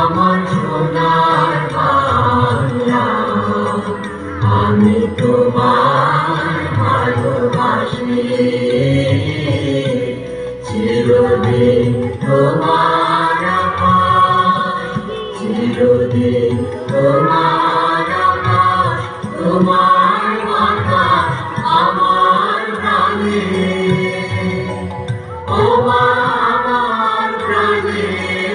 আমার সোনার বাংলা, আমি তোমায় ভালোবাসি। চিরদিন তোমার আকাশ, চিরদিন তোমার আকাশ, তোমার বাতাস আমার প্রাণে। ও মা আমার প্রাণে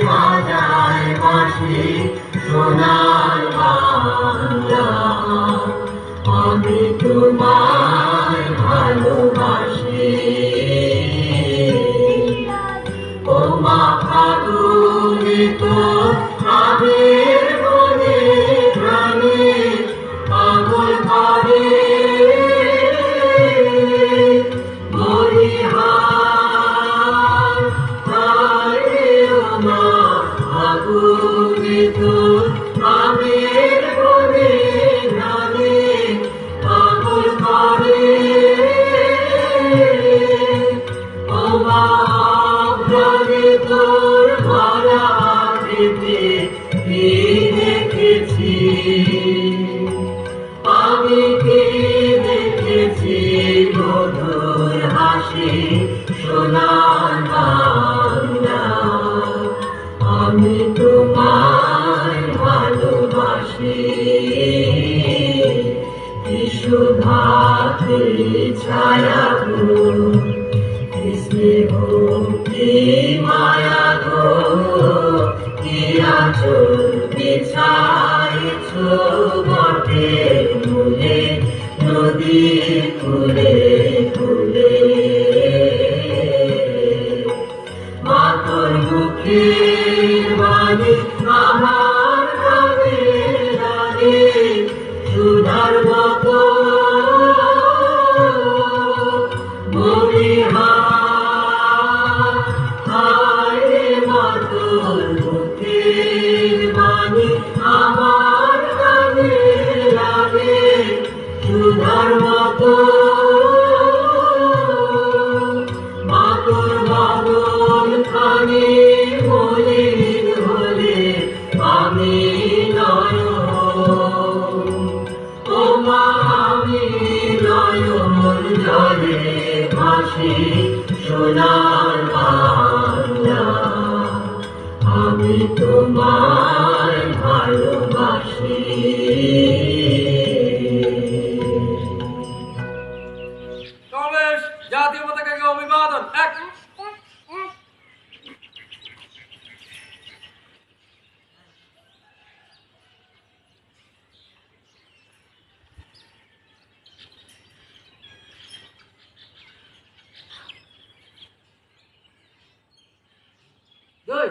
বাজায় বাঁশি সোনার বাংলা, আমি তোমায় ভালোবাসি। ও মা ফাগুনে তোর আবির বনে প্রাণে পাগল করে মরিহার। হায় ও মা ফাগুনে তোর আবির বনে প্রাণে পাগল করে। ও মা প্রাণে তোর ভরা প্রীতি কি দেখেছি, আমি কি দেখেছি মধুর হাসি সোনার বাংলা, আমি তোমায় ভালোবাসি। বিশুভাতে ছায়া গো, স্নেহ কি মায়া গো, কি আঁচল বিছাইছ বটের মূলে নদীর কূলে কূলে। মা তোর মুখের বাণী আমার কানে লাগে সুধার মতো মরিহার। হায় মা তোর মুখের বাণী আমার কানে লাগে সুধার মতো। মা তোর বদন খানি মলিন হলে আমি নয়ন। ও মা আমি নয়ন জলে ভাসি সোনার বাংলা, আমি তোমায় ভালোবাসি। কংগ্রেস জাতীয় পতাকাকে অভিবাদন। এক দুই